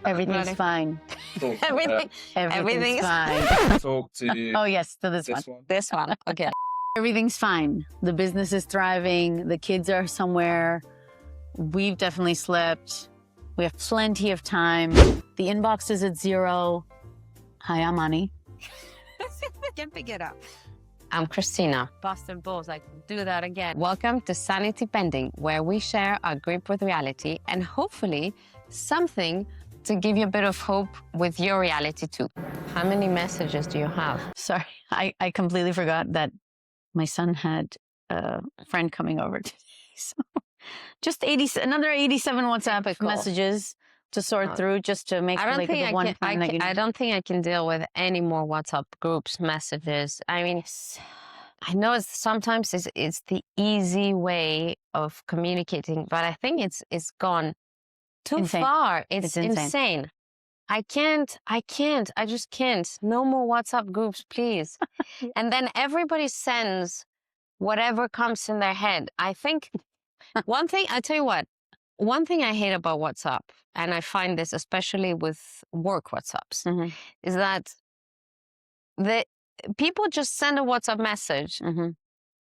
Everything's fine. Everything. Everything's fine. Talk to Oh, yes, to this one. This one. Okay. Everything's fine. The business is thriving. The kids are somewhere. We've definitely slept. We have plenty of time. The inbox is at 0. Hi, I'm Ani. Can't pick it up. I'm Christina. Boston Bulls, I can do that again. Welcome to Sanity Pending, where we share our grip with reality and hopefully something to give you a bit of hope with your reality too. How many messages do you have? Sorry, I completely forgot that my son had a friend coming over today. So just another 87 WhatsApp Typical. messages to sort through just to make like the one plan that you I don't think I can deal with any more WhatsApp groups, messages. I mean, I know sometimes it's the easy way of communicating, but I think it's gone too far. It's insane. I just can't. No more WhatsApp groups, please. And then everybody sends whatever comes in their head. I think I tell you what, one thing I hate about WhatsApp, and I find this especially with work WhatsApps, is that the people just send a WhatsApp message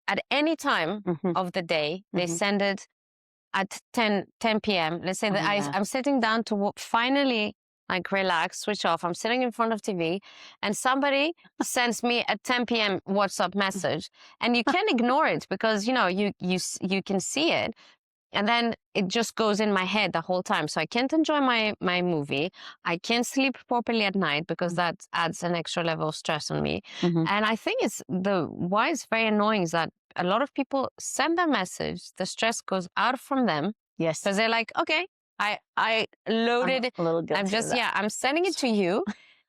at any time of the day. They send it at 10 p.m. Let's say that I'm sitting down to finally like relax, switch off. I'm sitting in front of TV and somebody sends me a 10 p.m. WhatsApp message and you can't ignore it because, you know, you can see it. And then it just goes in my head the whole time. So I can't enjoy my movie. I can't sleep properly at night because that adds an extra level of stress on me. And I think why it's very annoying is that a lot of people send their message, the stress goes out from them. Yes. Because they're like, okay, I loaded it. I'm a little guilty of that. I'm sending it to you.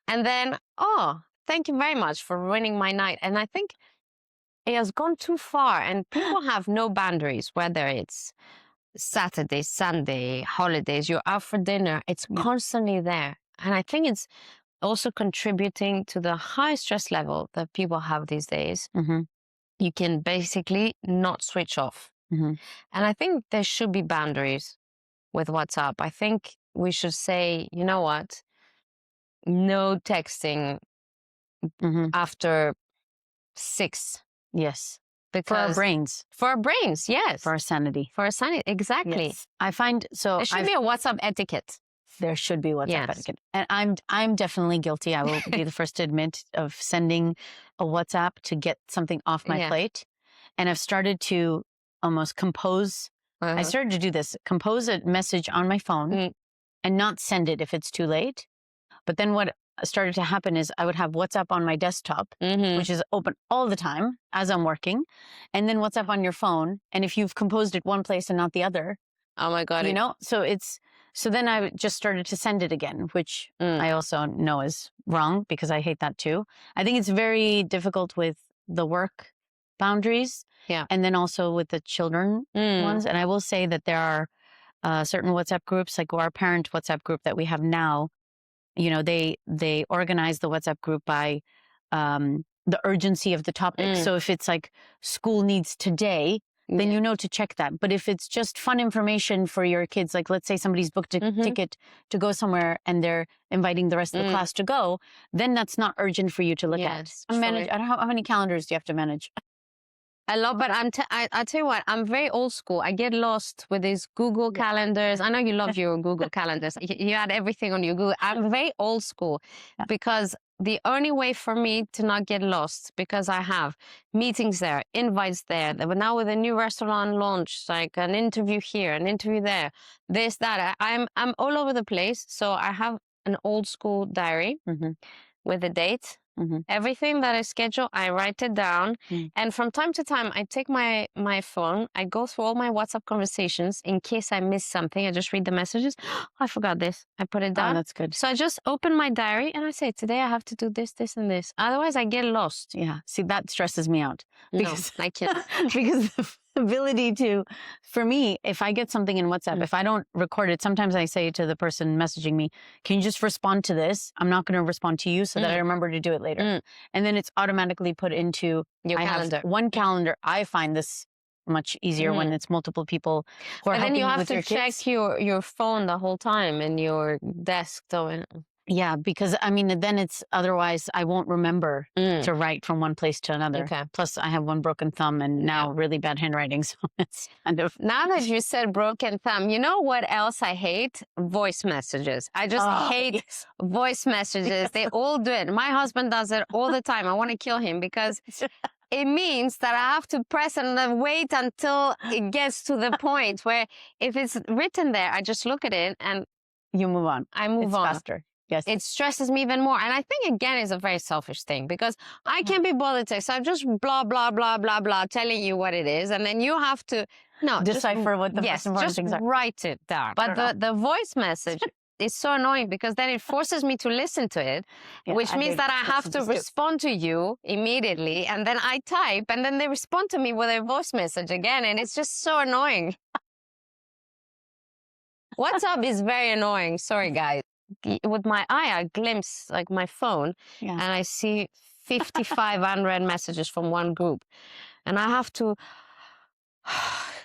And then, oh, thank you very much for ruining my night. And I think it has gone too far and people have no boundaries, whether it's Saturday, Sunday, holidays, you're out for dinner. It's constantly there. And I think it's also contributing to the high stress level that people have these days. You can basically not switch off. And I think there should be boundaries with WhatsApp. I think we should say, you know what? No texting after 6. Yes. Because for our brains. For our brains, yes. For our sanity. For our sanity, exactly. Yes. I find so. There should be a WhatsApp etiquette. There should be WhatsApp etiquette. And I'm definitely guilty. I will be the first to admit of sending a WhatsApp to get something off my plate. And I've started to almost compose. I started to do this, compose a message on my phone and not send it if it's too late. But then what started to happen is I would have WhatsApp on my desktop, which is open all the time as I'm working, and then WhatsApp on your phone. And if you've composed it one place and not the other, oh my God, you know, so then I just started to send it again, which I also know is wrong because I hate that too. I think it's very difficult with the work boundaries and then also with the children ones. And I will say that there are certain WhatsApp groups, like our parent WhatsApp group that we have now. You know, they organize the WhatsApp group by the urgency of the topic. So if it's like school needs today, then you know to check that. But if it's just fun information for your kids, like let's say somebody's booked a ticket to go somewhere and they're inviting the rest of the class to go, then that's not urgent for you to look at. Manage. I don't know how many calendars do you have to manage? A lot, but I tell you what, I'm very old school. I get lost with these Google calendars. I know you love your Google calendars. You add everything on your Google. I'm very old school because the only way for me to not get lost, because I have meetings there, invites there. But now with a new restaurant launch, like an interview here, an interview there, this, that. I'm all over the place. So I have an old school diary with a date. Everything that I schedule, I write it down. And from time to time, I take my phone, I go through all my WhatsApp conversations in case I miss something. I just read the messages. Oh, I forgot this. I put it down. Oh, that's good. So I just open my diary and I say, today I have to do this, this, and this. Otherwise, I get lost. Yeah. See, that stresses me out. Because, no, I can't. Because the ability to, for me, if I get something in WhatsApp, if I don't record it, sometimes I say to the person messaging me, can you just respond to this? I'm not going to respond to you so that I remember to do it later. And then it's automatically put into your calendar. Have one calendar. I find this much easier when it's multiple people who are And then helping you you have with to your check kids. your phone the whole time and your desk. Yeah, because I mean, then it's otherwise I won't remember to write from one place to another. Okay. Plus, I have one broken thumb and now really bad handwriting, so it's kind of. Now that you said broken thumb, you know what else I hate? Voice messages. I just hate voice messages. They all do it. My husband does it all the time. I want to kill him because it means that I have to press and then wait until it gets to the point where if it's written there, I just look at it and You move on. I move It's on. faster. Yes. It stresses me even more. And I think, again, it's a very selfish thing because I can't be bothered to. So I'm just blah, blah, blah, blah, blah, telling you what it is. And then you have to decipher what the most important things are. Write it down. But the voice message is so annoying because then it forces me to listen to it, which means that I have to respond to you immediately. And then I type and then they respond to me with a voice message again. And it's just so annoying. WhatsApp is very annoying. Sorry, guys. With my eye, I glimpse like my phone and I see 55 unread messages from one group. And I have to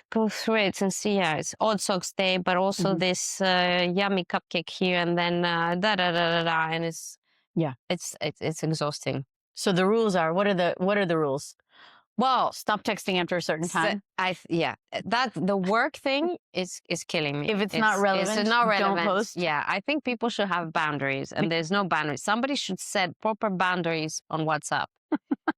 go through it and see, it's Odd Socks Day, but also this yummy cupcake here and then da-da-da-da-da. And it's exhausting. So the rules are, what are the rules? Well, stop texting after a certain time. That the work thing is killing me. If it's not relevant, don't post. Yeah, I think people should have boundaries, and there's no boundaries. Somebody should set proper boundaries on WhatsApp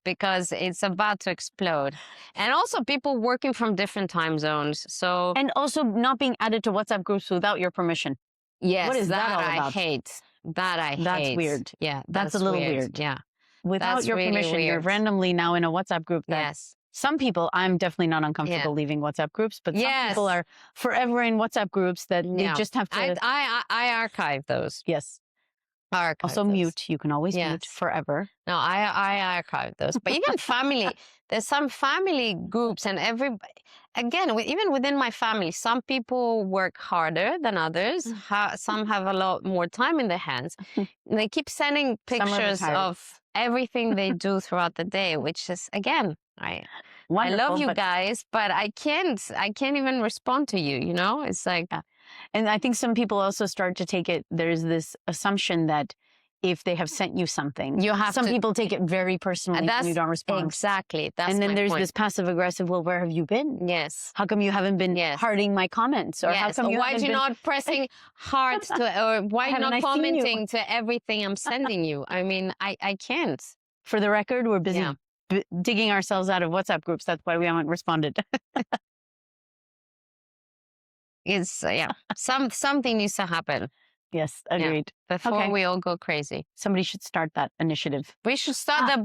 because it's about to explode. And also people working from different time zones. So and also not being added to WhatsApp groups without your permission. Yes, what is that all about? I hate. That's weird. Yeah, that's a little weird. Yeah. Without your permission, you're randomly now in a WhatsApp group that some people, I'm definitely not uncomfortable leaving WhatsApp groups, but some people are forever in WhatsApp groups that they just have to. I archive those. Yes. Also mute. You can always mute forever. No, I archive those. But even family, there's some family groups and again, even within my family, some people work harder than others. Some have a lot more time in their hands. They keep sending pictures of everything they do throughout the day, which is, again, I love you guys, but I can't even respond to you, you know? It's like... And I think some people also start to take it, there's this assumption that if they have sent you something, some people take it very personally and you don't respond. Exactly. And then there's this passive aggressive, well, where have you been? Yes. How come you haven't been hearting my comments? Or how come why are you not pressing hearts or why are you not commenting to everything I'm sending you? I mean, I can't. For the record, we're busy digging ourselves out of WhatsApp groups. That's why we haven't responded. It's something needs to happen. Yes, agreed. Before we all go crazy. Somebody should start that initiative. We should start the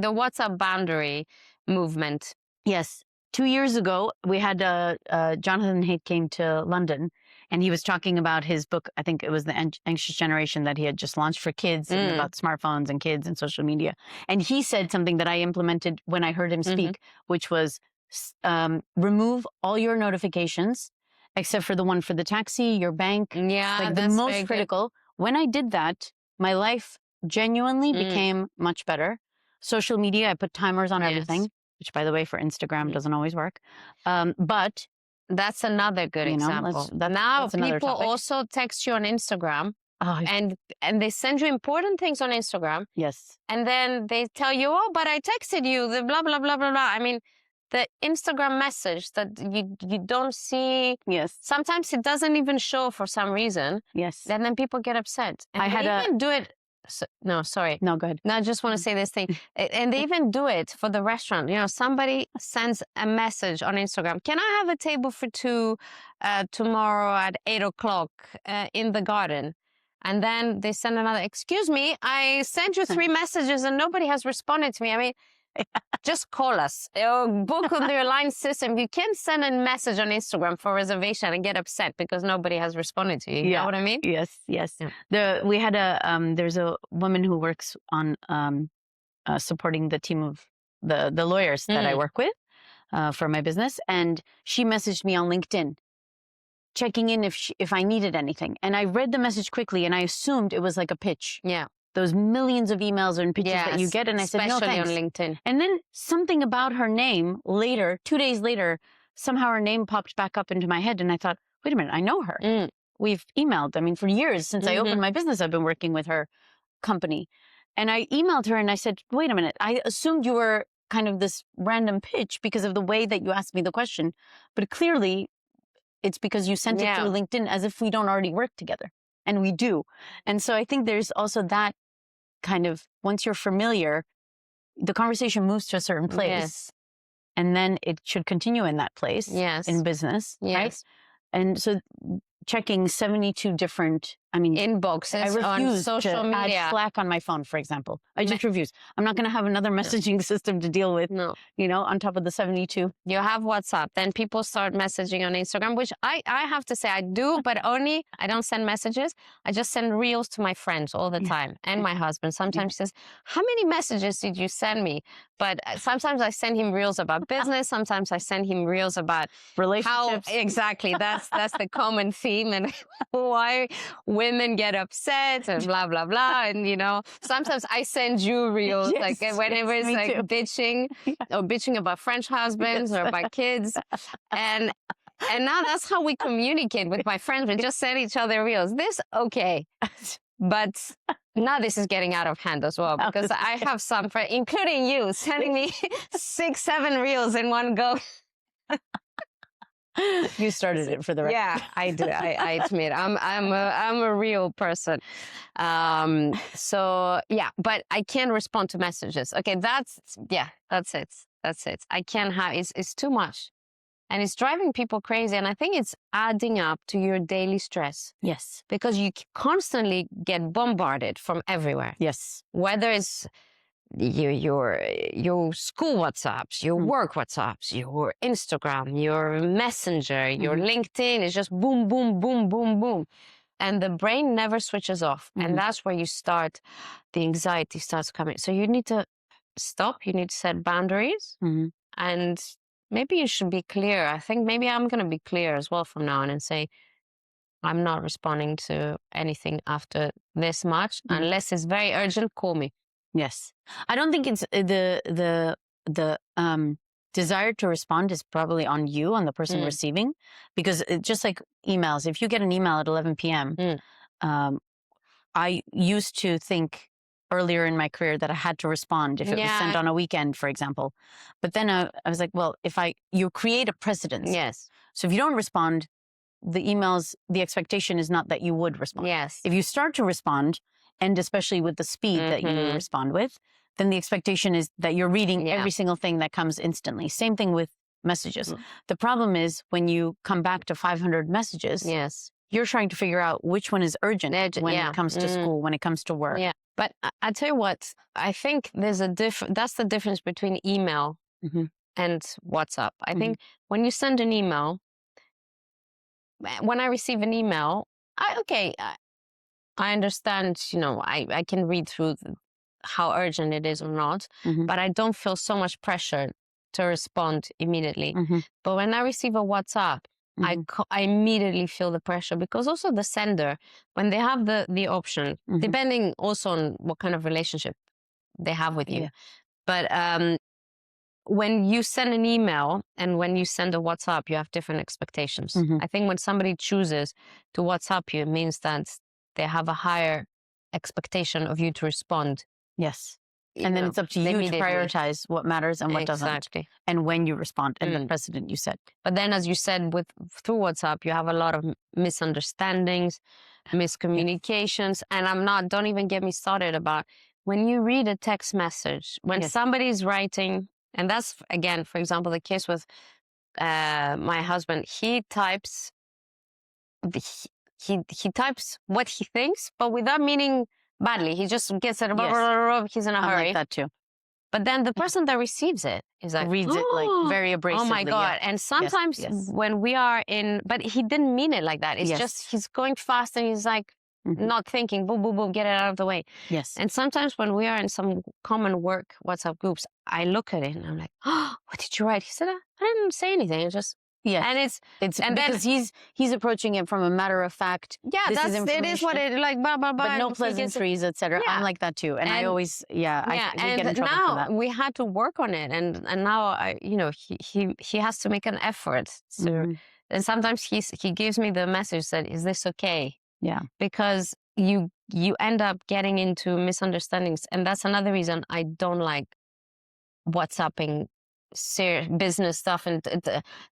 WhatsApp boundary movement. Yes. 2 years ago, we had Jonathan Haidt came to London, and he was talking about his book. I think it was The Anxious Generation that he had just launched for kids and about smartphones and kids and social media. And he said something that I implemented when I heard him speak, which was remove all your notifications except for the one for the taxi, your bank, like the most critical. When I did that, my life genuinely became much better. Social media, I put timers on everything, which, by the way, for Instagram doesn't always work. But that's another good example. Now people also text you on Instagram. And they send you important things on Instagram. Yes. And then they tell you, oh, but I texted you, the blah, blah, blah, blah, blah. I mean, the Instagram message that you don't see. Yes. Sometimes it doesn't even show for some reason. Yes. And then people get upset. And they even do it. No, sorry. No, go ahead. No, I just want to say this thing. And they even do it for the restaurant. You know, somebody sends a message on Instagram. Can I have a table for two tomorrow at 8 o'clock in the garden? And then they send another, excuse me, I sent you 3 messages and nobody has responded to me. I mean, just call us or book on their line system. You can't send a message on Instagram for reservation and get upset because nobody has responded to you. You know what I mean? Yes, yes. Yeah. We had there's a woman who works on supporting the team of the lawyers that I work with for my business, and she messaged me on LinkedIn, checking in if I needed anything. And I read the message quickly, and I assumed it was like a pitch. Yeah. Those millions of emails and pitches that you get. And I said, no, thanks. On LinkedIn. And then something about her name later, 2 days later, somehow her name popped back up into my head, and I thought, wait a minute, I know her. We've emailed. I mean, for years since I opened my business, I've been working with her company. And I emailed her and I said, wait a minute, I assumed you were kind of this random pitch because of the way that you asked me the question. But clearly, it's because you sent it through LinkedIn as if we don't already work together. And we do. And so I think there's also that kind of, once you're familiar, the conversation moves to a certain place. Yes. And then it should continue in that place in business. Right? And so checking 72 different, inboxes I refuse on social to media. add Slack on my phone, for example. I just refuse. I'm not going to have another messaging system to deal with, on top of the 72. You have WhatsApp. Then people start messaging on Instagram, which I have to say I do, but only I don't send messages. I just send reels to my friends all the time. And my husband sometimes says, how many messages did you send me? But sometimes I send him reels about business. Sometimes I send him reels about relationships. How, exactly. That's the common theme, and why women get upset and blah, blah, blah. And, sometimes I send you reels, like whenever it's like bitching or bitching about French husbands or about kids. And now that's how we communicate with my friends. We just send each other reels. Okay. But now this is getting out of hand as well, because I have some friends, including you, sending me 6, 7 reels in one go. You started it, for the record. Yeah, I do. I admit I'm a real person. So yeah, but I can't respond to messages. Okay, that's it. I can't have. It's too much, and it's driving people crazy. And I think it's adding up to your daily stress. Yes, because you constantly get bombarded from everywhere. Yes, whether it's your school WhatsApps, your work WhatsApps, your Instagram, your Messenger, your LinkedIn. Is just boom, boom, boom, boom, boom. And the brain never switches off. And that's where the anxiety starts coming. So you need to stop. You need to set boundaries. And maybe you should be clear. I think maybe I'm going to be clear as well from now on and say, I'm not responding to anything after this much. Unless it's very urgent, call me. Yes. I don't think it's the desire to respond is probably on you, on the person receiving, because just like emails, if you get an email at 11 p.m., I used to think earlier in my career that I had to respond if it was sent on a weekend, for example. But then I was like, well, you create a precedence. Yes. So if you don't respond, the expectation is not that you would respond. Yes. If you start to respond, and especially with the speed that you respond with, then the expectation is that you're reading every single thing that comes instantly. Same thing with messages. The problem is when you come back to 500 messages, you're trying to figure out which one is urgent when it comes to school, when it comes to work. Yeah, but I tell you what, I think there's that's the difference between email and WhatsApp. I think when you send an email, when I receive an email, I understand, I can read through how urgent it is or not, but I don't feel so much pressure to respond immediately. But when I receive a WhatsApp, I immediately feel the pressure, because also the sender, when they have the option, depending also on what kind of relationship they have with you. But when you send an email and when you send a WhatsApp, you have different expectations. I think when somebody chooses to WhatsApp you, it means that they have a higher expectation of you to respond. Yes. And then it's up to you to prioritize what matters and what doesn't. And when you respond and the precedent you set. But then, as you said, through WhatsApp, you have a lot of misunderstandings, miscommunications. And don't even get me started about when you read a text message, when somebody's writing, and that's, again, for example, the case with my husband, he types he types what he thinks, but without meaning badly. He just gets it. He's in a hurry. I like that too. But then the person that receives it is like, reads it like very abrasively. Oh my God. And sometimes when we are but he didn't mean it like that. It's just, he's going fast and he's like not thinking, boom, boom, boom, get it out of the way. Yes. And sometimes when we are in some common work WhatsApp groups, I look at it and I'm like, oh, what did you write? He said, I didn't say anything. It's just, Yes. And it's and then- because he's approaching it from a matter of fact. yeah, this is it is what it like. Blah blah blah. but no and he gets- pleasantries, etc. Yeah. I'm like that too, and I always we get in and trouble now for that. we had to work on it, and now he has to make an effort to, Mhm. and sometimes he gives me the message that, is this okay? Yeah. Because you end up getting into misunderstandings, and that's another reason I don't like WhatsApping serious business stuff. And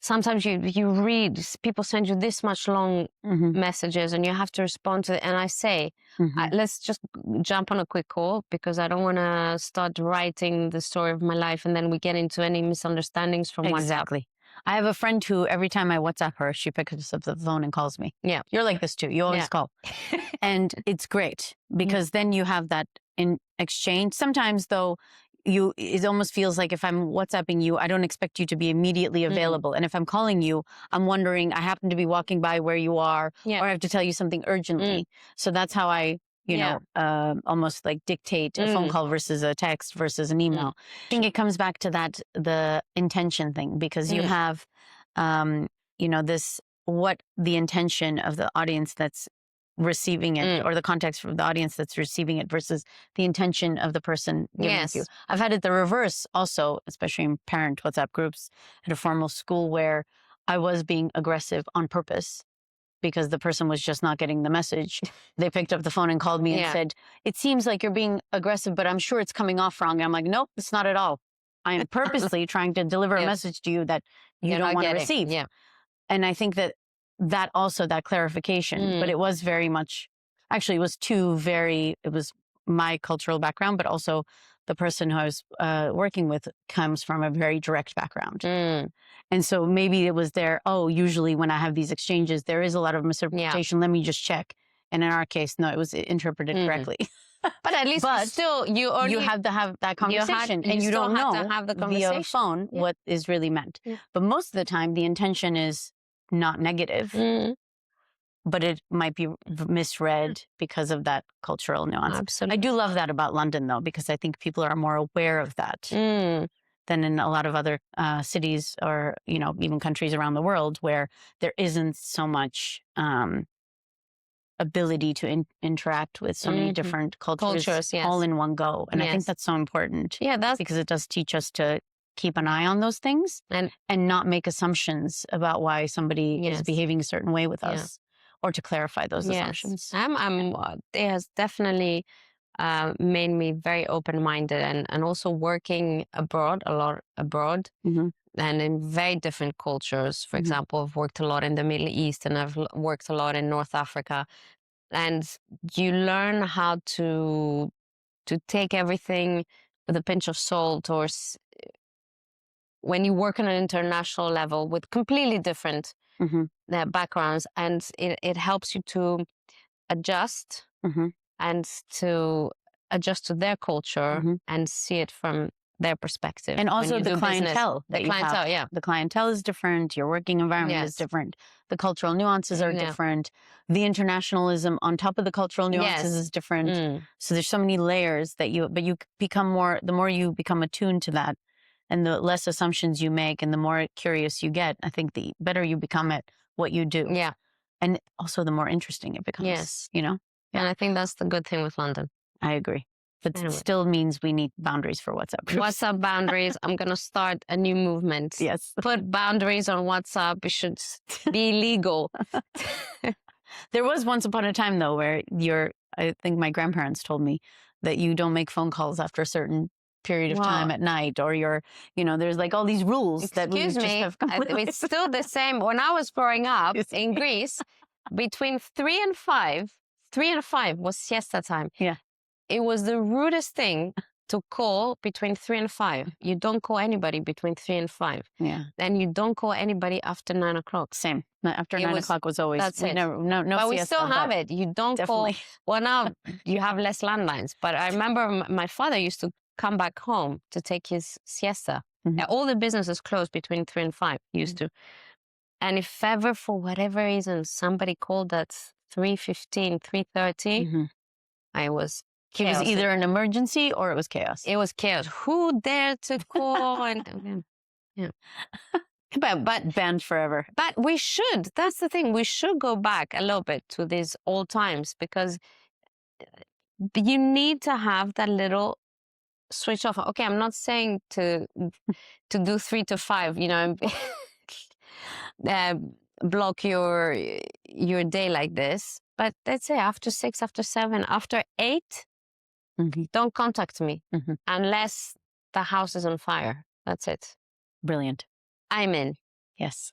sometimes you read, people send you this much long Mhm. messages, and you have to respond to it. And I say, Mhm. let's just jump on a quick call, because I don't want to start writing the story of my life, and then we get into any misunderstandings from WhatsApp. Exactly. I have a friend who, every time I WhatsApp her, she picks up the phone and calls me. Yeah. You're like this too. You always Yeah. call. And it's great because then you have that in exchange. Sometimes though, it almost feels like if I'm WhatsApping you, I don't expect you to be immediately available. And if I'm calling you, I'm wondering, I happen to be walking by where you are, Yeah. or I have to tell you something urgently. So that's how I, almost like dictate a phone call versus a text versus an email. I think it comes back to that, the intention thing, because you have, what the intention of the audience that's receiving it, or the context from the audience that's receiving it, versus the intention of the person giving it to you. I've had it the reverse also, especially in parent WhatsApp groups at a formal school, where I was being aggressive on purpose because the person was just not getting the message. They picked up the phone and called me and said, it seems like you're being aggressive, but I'm sure it's coming off wrong. And I'm like, nope, it's not at all. I am purposely trying to deliver a message to you that you don't want to receive. Yeah. And I think that also, that clarification, but it was very much, actually it was my cultural background, but also the person who I was working with comes from a very direct background. And so maybe it was there, usually when I have these exchanges, there is a lot of misinterpretation. Let me just check. And in our case, no, it was interpreted correctly. But at least still, you have to have that conversation, and you don't know to have the conversation via phone what is really meant. But most of the time, the intention is not negative, but it might be misread because of that cultural nuance. Absolutely. I do love that about London, though, because I think people are more aware of that than in a lot of other cities, or even countries around the world, where there isn't so much ability to interact with so many different cultures all in one go. And I think that's so important. Yeah, that's because it does teach us to keep an eye on those things and not make assumptions about why somebody is behaving a certain way with us, or to clarify those assumptions. It has definitely made me very open-minded, and also working abroad, a lot abroad, and in very different cultures. For example, I've worked a lot in the Middle East, and I've worked a lot in North Africa, and you learn how to take everything with a pinch of salt, or when you work on an international level with completely different backgrounds, and it helps you to adjust and to adjust to their culture and see it from their perspective. And also the clientele that you have. The clientele is different. Your working environment is different. The cultural nuances are different. The internationalism on top of the cultural nuances is different. So there's so many layers that but you become the more you become attuned to that, and the less assumptions you make, and the more curious you get, I think the better you become at what you do. Yeah. And also the more interesting it becomes. Yes. Yeah. And I think that's the good thing with London. I agree. But it still means we need boundaries for WhatsApp groups. WhatsApp boundaries. I'm going to start a new movement. Yes. Put boundaries on WhatsApp. It should be legal. There was once upon a time, though, where I think my grandparents told me that you don't make phone calls after a certain period of time at night, or there's like all these rules that we just have completely. It's still the same. When I was growing up in Greece, between 3 and 5 was siesta time. Yeah. It was the rudest thing to call between 3 and 5. You don't call anybody between 3 and 5. Yeah. And you don't call anybody after 9 o'clock. Same. After 9 o'clock was always. That's it. No. But we still have it. You don't definitely. call. Well, now you have less landlines. But I remember my father used to come back home to take his siesta. All the businesses closed between 3 and 5. Used to. And if ever, for whatever reason, somebody called at 3:15, 3:30, I was chaos. It was either an emergency or it was chaos. It was chaos. Who dared to call? And But banned forever. But we should. That's the thing. We should go back a little bit to these old times, because you need to have that little switch off. Okay, I'm not saying to do 3 to 5, block your day like this. But let's say after 6, after 7, after 8, don't contact me unless the house is on fire. That's it. Brilliant. I'm in. Yes.